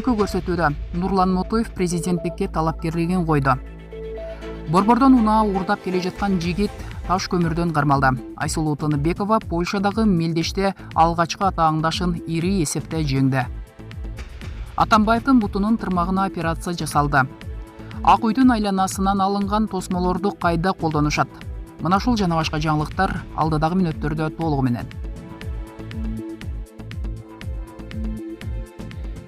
Бүгүнкү көрсөтүүдө Нурлан Мотоев президенттикке талапкерлигин койду. Борбордон унаа уурдап келе жаткан жигит таш көмүрдөн кармалды. Айсулуу Тыныбекова Польшадагы мелдеште алгачкы атаандашын ири эсепте жеңди. Атамбаевдин бутунун тырмагына операция жасалды. Ак үйдүн айланасынан алынган тосмолорду кайда колдонушат? Мына ушул жана башка жаңылыктар алдыдагы мүнөттөрдө толугу менен.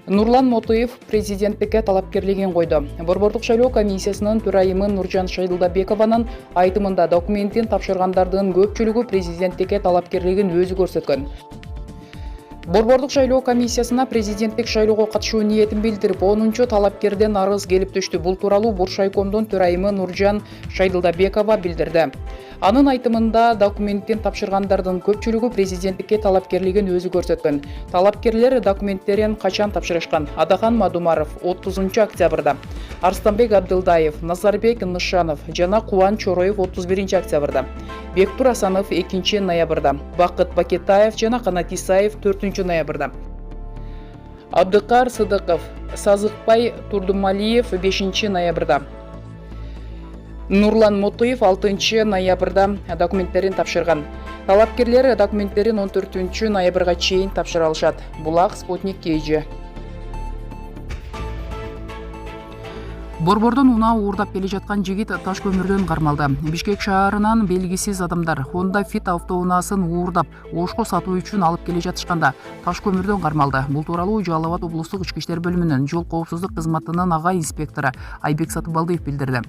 Нурлан Мотоев президенттикке талапкерлигин койду. Борбордук шайлоо комиссиясынын төрайымы Нуржан Шайдылдабекованын айтымында документин тапшыргандардын көпчүлүгү президенттикке талапкерлигин өзү көрсөткөн. Борбордук шайлоо комиссиясына президенттик шайлоого катышуу ниетин билдирип, 10-чу талапкерден арыз келип түштү. Бул тууралуу Буршайкомдун төрайымы Нуржан Шайдылдабекова билдирди. Анын айтымында документтин тапшыргандардын көпчүлүгү президенттикке талапкерлигин өзү көрсөткөн. Талапкерлер документтерин качан тапшырышкан? Адахан Мадумаров 30 октябрда, Арстанбек Абдылдаев, Назарбек Нышанов жана Кубан Чороев 31 октябрда, Бектур Асанов 2 ноябрда, Бакыт Бакетаев жана Канат Исаев 4 ноябрда, Абдыкар Сыдыков, Сазыкбай Турдумалиев 5 ноябрда, Нурлан Мотоев 6 ноябрда документтерин тапшырган. Талапкерлер документтерин 14 ноябрга чейин тапшыра алышат. Булак Спутник KG. Борбордон унаа уурдап келе жаткан жигит таш көмүрдөн кармалды. Бишкек шаарынан белгисиз адамдар Honda Fit автоунаасын уурдап Ошко сатуу үчүн алып келе жатышканда таш көмүрдөн кармалды. Бул тууралуу Жалал Абад облустук ички иштер бөлүмүнүн жол коопсуздук кызматынын ага инспектору Айбек Сатыбалдиев билдирди.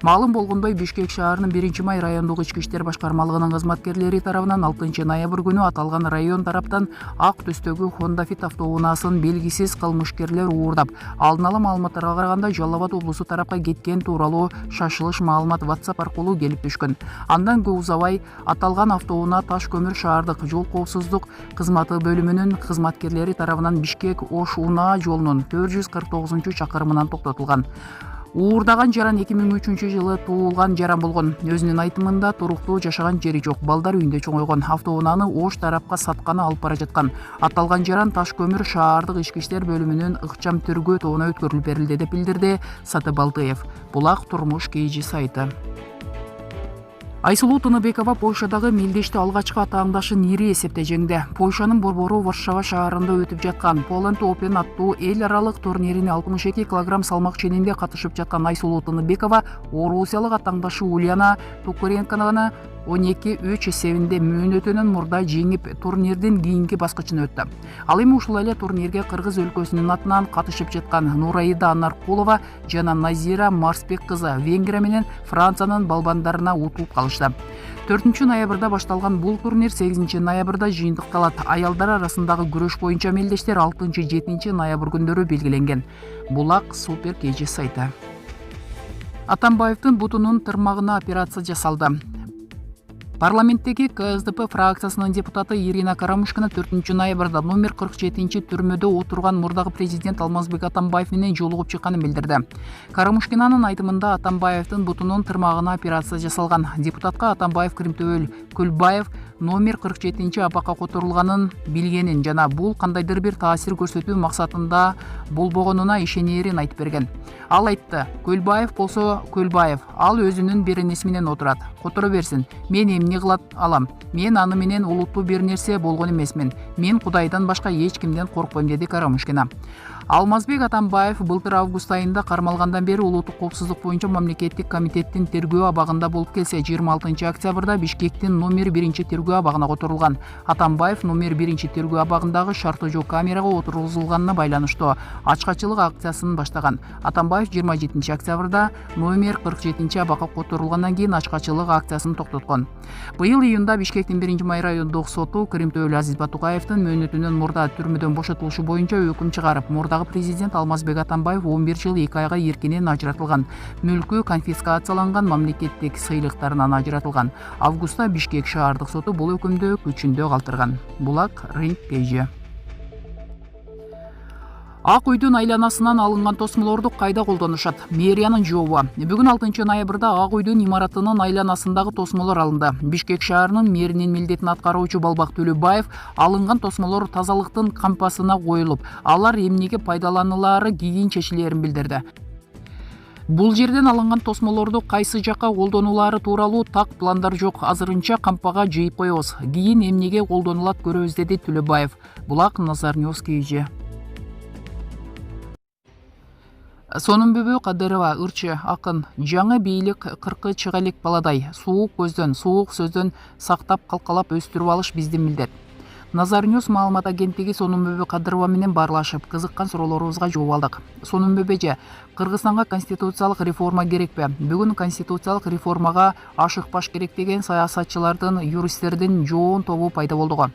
Маалым болгондой, Бишкек шаарынын 1-май райондук ички иштер башкармалыгынын кызматкерлери тарабынан 6 ноябрь күнү аталган район тараптан ак түстөгү Honda Fit автоунаасын белгисиз кылмышкерлер уурдап, алдын ала маалыматтарга караганда Жалал Абад облусу тарапка кеткен тууралуу шашылыш маалымат WhatsApp аркылуу келип түшкөн. Андан көп узабай аталган автоунаа таш көмүр шаардык жол коопсуздук кызматы бөлүмүнүн кызматкерлери тарабынан Бишкек Ош унаа жолунун 449-чакырымынан токтотулган. Уурдаган жаран 2003 жылы туулган жаран болгон. Өзүнүн айтымында туруктуу жашаган жери жок, балдар үйүндө чоңойгон. Автоунааны Ош тарапка сатканы алып бара жаткан. Аталган жаран таш көмүр шаардык ички иштер бөлүмүнүн ыкчам тергөө тобуна өткөрүлүп берилди деп билдирди Сатыбалдиев. Булак Турмуш KG сайты. Айсулуу Тыныбекова Польшадагы мелдеште алгачкы атаандашын ири эсепте жеңди. Польшанын борбору Варшава шаарында өтүп жаткан Poland Open аттуу эл аралык турнирине 62 кг салмак ченинде катышып жаткан Айсулуу Тыныбекова орусиялык атаандашы Ульяна Токаренконы 12-3 эсебинде мөөнөтүнөн мурда жеңип, турнирдин кийинки баскычына өттү. Ал эми ушул эле турнирге Кыргыз өлкөсүнүн атынан катышып жаткан Нураида Наркулова жана Назира Марсбек кызы Венгрия менен Франциянын балбандарына утулуп калышты. 4 ноябрда башталган бул турнир 8 ноябрда жыйынтыкталат. Аялдар арасындагы күрөш боюнча мелдештер 6-7 ноябрь күндөрү белгиленген. Булак Супер KG сайты. Атамбаевдин бутунун тырмагына операция жасалды. Парламенттеги КСДП фракциясынын депутаты Ирина Карамушкина 4 ноябрда номер 47 түрмөдө отурган мурдагы президент Алмазбек Атамбаев менен жолугуп чыкканын билдирди. Карамушкинанын айтымында Атамбаевдин бутунун тырмагына операция жасалган. Депутатка Атамбаев Кримтөбөл Көлбаев номер 47 абакка которулганын билгенин жана бул кандайдыр бир таасир көрсөтүү максатында болбогонуна ишенерин айтып берген. Ал айтты: Көлбаев болсо Көлбаев, ал өзүнүн беренеси менен отурат. Которо берсин. Мен эмне кылат алам? Мен аны менен улуттуу бир нерсе болгон эмесмин. Мен Кудайдан башка эч кимден коркпойм, деди Карамушкина. Алмазбек Атамбаев былтыр август айында кармалгандан бери улуттук коопсуздук боюнча мамлекеттик комитеттин тергөө абагында болуп келсе, 26 октябрда Бишкектин номер 1 тергөө абагына которулган. Атамбаев номер 1 тергөө абагындагы шарты жок камерага отургузулганына байланыштуу ачкачылык акциясын баштаган. Атамбаев 27 октябрда номер 47 абакка которулгандан кийин ачкачылык акциясын токтоткон. Быйыл июнда Бишкектин 1-май райондук соту Кримтөбөл Азиз Батукаевдин мөөнөтүнөн мурда түрмөдөн бошотулушу боюнча өкүм чыгарып, мурдагы президент Алмазбек Атамбаев 11 жыл 2 айга эркинен ажыратылган. Мүлкү конфискацияланган, мамлекеттик сыйлыктарынан ажыратылган. Августта Бишкек шаардык соту бул өкүмдү күчүндө калтырган. Булак Ринг KG. Ак үйдүн айланасынан алынган тосмолорду кайда колдонушат? Мэриянын жообу. Бүгүн 6 ноябрда Ак үйдүн имаратынын айланасындагы тосмолор алынды. Бишкек шаарынын мэринин милдетин аткаруучу Балбак Төлөбаев алынган тосмолор тазалыктын кампасына коюлуп, алар эмнеге пайдаланылаары кийинчерчилерин билдирди. Бул жерден алынган тосмолорду кайсы жакка колдонулаары тууралуу так пландар жок. Азырынча кампага жыйып коебуз. Кийин эмнеге колдонулат көрөбүз, деди Төлөбаев. Булак Назар Ньюс KG. Сонунбүбү Кадырова, ырчы, акын, жаңы бийлик кыркы чыга элек баладай, суук көздөн, суук сөздөн сактап калкалап өстүрүп алыш биздин милдет. Назар Ньюс маалымат агенттиги Сонунбүбү Кадырова менен баарлашып, кызыккан суроолорубузга жооп алдык. Сонунбүбү эже, Кыргызстанга конституциялык реформа керекпи? Бүгүн конституциялык реформага ашыкпаш керек деген саясатчылардын, юристтердин жоон тобу пайда болду го.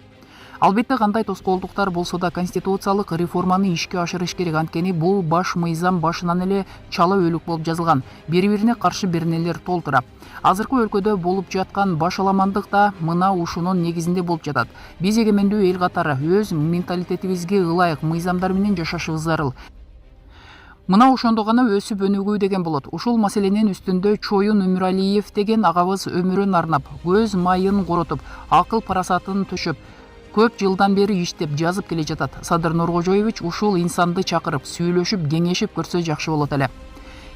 Албетте кандай тоскоолдуктар болсо да конституциялык реформаны ишке ашырыш керек, анткени бул баш мыйзам башынан эле чала өлүк болуп жазылган. Бири-бирине каршы бир нелер толтура. Азыркы өлкөдө болуп жаткан башаламандык да мына ушунун негизинде болуп жатат. Биз эгемендүү эл катары өз менталитетибизге ылайык мыйзамдар менен жашашыбыз зарыл. Мына ошондо гана өсүп өнүгүү деген болот. Ушул маселенин үстүндө Чоюн Өмүралиев деген агабыз өмүрүн арнап, көз майын коротуп, акыл парасатын төшөп, көп жылдан бери иштеп, жазып келе жатат. Садыр Нуркожоевич ушул инсанды чакырып, сүйлөшүп, кеңешип көрсө жакшы болот эле.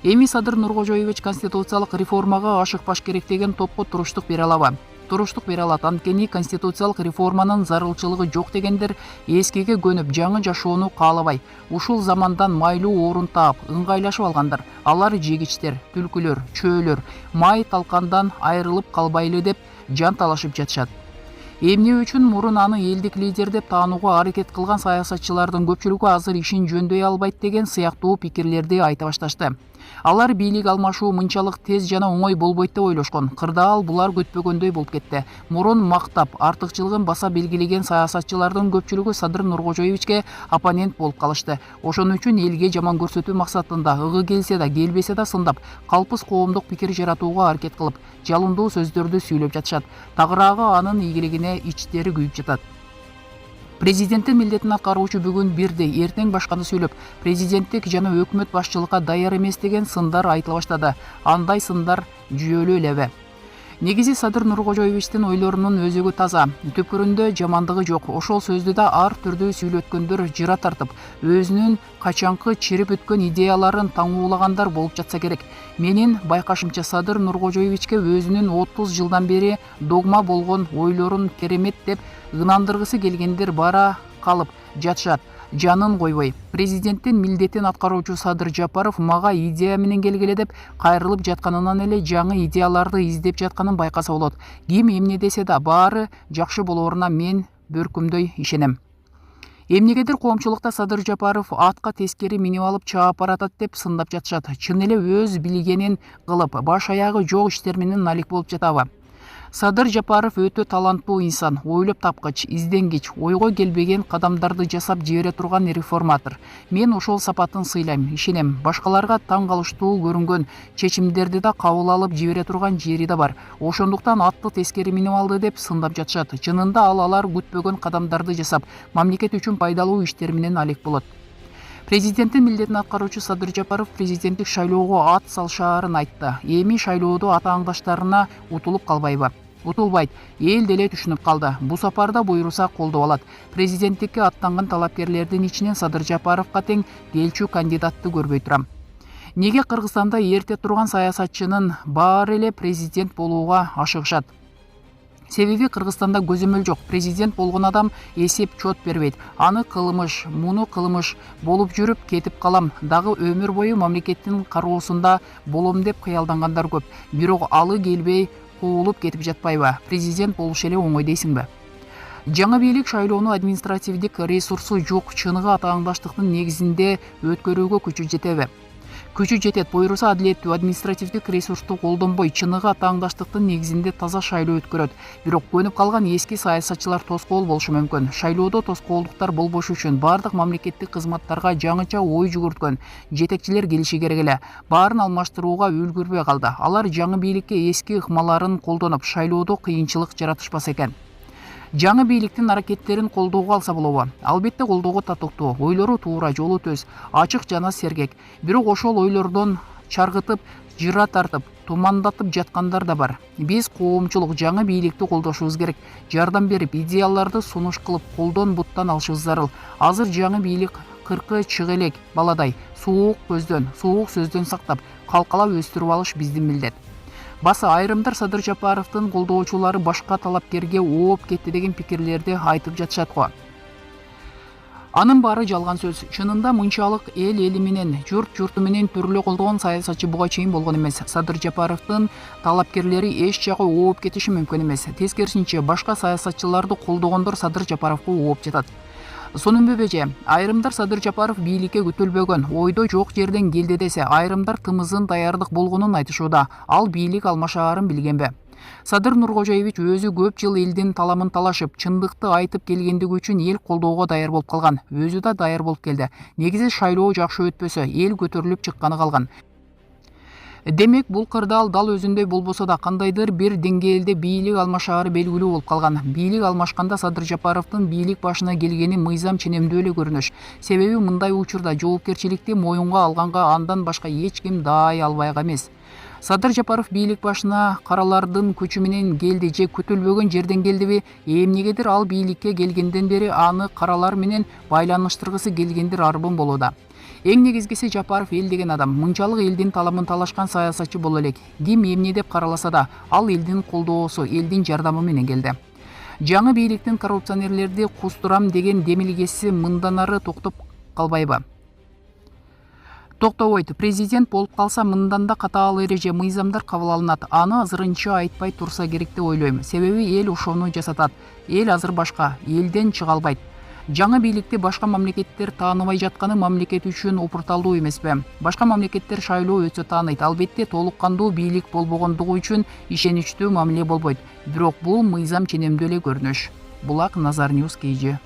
Эми Садыр Нуркожоевич конституциялык реформага ашыкпаш керек деген топко туруштук бере алабы? Туруштук бере алат, анткени конституциялык реформанын зарылчылыгы жок дегендер эскиге көнүп, жаңы жашоону каалабай, ушул замандан майлуу орун таап, ыңгайлашып алгандар. Алар жегичтер, түлкүлөр, чөөлөр, май талкандан айрылып калбайлы деп жан талашып жатышат. Эмне үчүн мурун аны элдик лидер деп таанууга аракет кылган саясатчылардын көпчүлүгү азыр ишин жөндөй албайт деген сыяктуу пикирлерди айта башташты. Алар бийлик алмашуу мынчалык тез жана оңой болбойт деп ойлошкон. Кырдаал булар күтпөгөндөй болуп кетти. Мурун мактап, артыкчылыгын баса белгилеген саясатчылардын көпчүлүгү Садыр Нуркожоевичке оппонент болуп калышты. Ошон үчүн элге жаман көрсөтүү максатында ыгы келсе да, келбесе да сындап, калпыс коомдук пикир жаратууга аракет кылып, жалындуу сөздөрдү сүйлөп жатышат. Тагыраагы анын ийгилигине ичтери күйүп жатат. Президенттин милдетин аткаруучу бүгүн бирди, эртең башканы сүйлөп, президенттик жана өкмөт башчылыкка даяр эмес деген сындар айтыла баштады. Андай сындар жүйөлүү элеби? Негизи Садыр Нуркожоевичтин ойлорунун өзөгү таза, түпкүрүндө жамандыгы жок. Ошол сөздү да ар түрдүү сүйлөткөндөр жыра тартып, өзүнүн качанкы чирип өткөн идеяларын таңуулагандар болуп жатса керек. Менин байкашымча Садыр Нуркожоевичке өзүнүн 30 жылдан бери догма болгон ойлорун керемет деп ынандыргысы келгендер бара калып жатышат. Жанын койбой. Президенттин милдетин аткаруучу Садыр Жапаров мага идея менен келгиле деп кайрылып жатканынан эле жаңы идеяларды издеп жатканын байкаса болот. Ким эмне десе да баары жакшы болооруна мен бөркүмдөй ишенем. Эмнегедир коомчулукта Садыр Жапаров атка тескери минип алып чаап баратат деп сындап жатышат. Чын эле өз билгенин кылып, баш аягы жок иштер менен налик болуп жатабы? Садыр Жапаров өтө таланттуу инсан, ойлоп тапкыч, изденгич, ойго келбеген кадамдарды жасап жибере турган реформатор. Мен ошол сапатын сыйлайм, ишенем. Башкаларга таң калыштуу көрүнгөн чечимдерди да кабыл алып жибере турган жери да бар. Ошондуктан атты тескери минип алды деп сындап жатышат. Чынында алар күтпөгөн кадамдарды жасап, мамлекет үчүн пайдалуу иштер менен алек болот. Президенттин милдетин аткаруучу Садыр Жапаров президенттик шайлоого ат салышаарын айтты. Эми шайлоодо атааңдаштарына утулуп калбайбы? Утулбайт, эл деле түшүнүп калды. Бу сапарда буйруса колдоп алат. Президенттикке аттанган талапкерлердин ичинен Садыр Жапаровго тең келчү кандидатты көрбөй турам. Неге Кыргызстанда эрте турган саясатчынын баары эле президент болууга ашыгышат? Себеби Кыргызстанда көзөмөл жок. Президент болгон адам эсеп чот бербейт. Аны кылмыш, муну кылмыш болуп жүрүп кетип калам. Дагы өмүр бою мамлекеттин кароосунда болом деп кыялдангандар көп. Бирок алы келбей куулуп кетип жатпайбы? Президент болуш эле оңой дейсиңби? Жаңы бийлик шайлоону административдик ресурсу жок чыныгы атааңдаштыктын негизинде өткөрүүгө күчү жетеби? Күчү жетет, буйруса адилеттүү административдик ресурсту колдонбой чыныгы атааңдаштыктын негизинде таза шайлоо өткөрөт. Бирок көнүп калган эски саясатчылар тоскоол болушу мүмкүн. Шайлоодо тоскоолдуктар болбош үчүн бардык мамлекеттик кызматтарга жаңыча ой жүгүрткөн жетекчилер келиши керек эле. Баарын алмаштырууга үлгүрбөй калды. Алар жаңы бийликке эски ыкмаларын колдонуп, шайлоодо кыйынчылык жаратышпаса экен. жаңы бийликтин аракеттерин колдоого алса болобу? Албетте колдоого татыктуу, ойлору туура, жолу төз, ачык жана сергек. Бирок ошол ойлордон чаргытып, жыра тартып, тумандатып жаткандар да бар. Биз коомчулук жаңы бийликти колдошубуз керек. Жардам берип, идеяларды сунуш кылып, колдон буттан алышыбыз зарыл. Азыр жаңы бийлик кыркы чыга элек баладай суук көздөн, суук сөздөн сактап, калкалап өстүрүп алыш биздин милдет. Баса айрымдар Садыр Жапаровдун колдоочулары башка талапкерге ооп кетти деген пикирлерди айтып жатышат го. Анын баары жалган сөз. Чынында мынчалык эли менен, журту менен түрлө колдогон саясатчы буга чейин болгон эмес. Садыр Жапаровдун талапкерлери эч жакка ооп кетиши мүмкүн эмес. Тескерисинче, башка саясатчыларды колдогондор Садыр Жапаровго ооп жатат. Сонун бебеже, айрымдар Садыр Жапаров бийликке күтүлбөгөн, ойдо жок жерден келди десе, айрымдар тымызын даярдык болгонун айтышууда. Ал бийлик алмашаарын билгенби? Садыр Нуркожоевич өзү көп жыл элдин таламын талашып, чындыкты айтып келгендиги үчүн эл колдоого даяр болуп калган. Өзү да даяр болуп келди. Негизи шайлоо жакшы өтпөсө, эл көтөрүлүп чыкканы калган. Демек, бул кырдаал дал өзүндөй болбосо да кандайдыр бир деңгээлде бийлик алмашаары белгилүү болуп калган. Бийлик алмашканда Садыр Жапаровдун бийлик башына келгени мыйзам ченемдүү эле көрүнүш. Себеби мындай учурда жоопкерчиликти моюнга алганга андан башка эч ким даай албайга эмес. Садыр Жапаров бийлик башына каралардын күчү менен келди же күтүлбөгөн жерден келдиби? Эмнегедир ал бийликке келгенден бери аны каралар менен байланыштыргысы келгендир арбын болууда. Эң негизгиси Жапаров эл деген адам, мынчалык элдин таламын талашкан саясатчы боло элек. Ким эмне деп караласа да, ал элдин колдоосу, элдин жардамы менен келди. Жаңы бийликтин коррупционерлерди кустурам деген демилгеси мындан ары токтоп калбайбы? Токтобойт. Президент болуп калса мындан да катаал эреже, мыйзамдар кабыл алынат. Аны азырынча айтпай турса керек деп ойлойм. Себеби эл ошону жасатат. Эл азыр башка, элден чыга албайт. Жаңы бийликти башка мамлекеттер тааныбай жатканы мамлекет үчүн опурталдуу эмеспи? Башка мамлекеттер шайлоо өтсө тааныйт. Албетте толук кандуу бийлик болбогондугу үчүн ишеничтүү мамиле болбойт. Бирок бул мыйзам ченемдүү эле көрүнүш. Булак Назар Ньюс KG.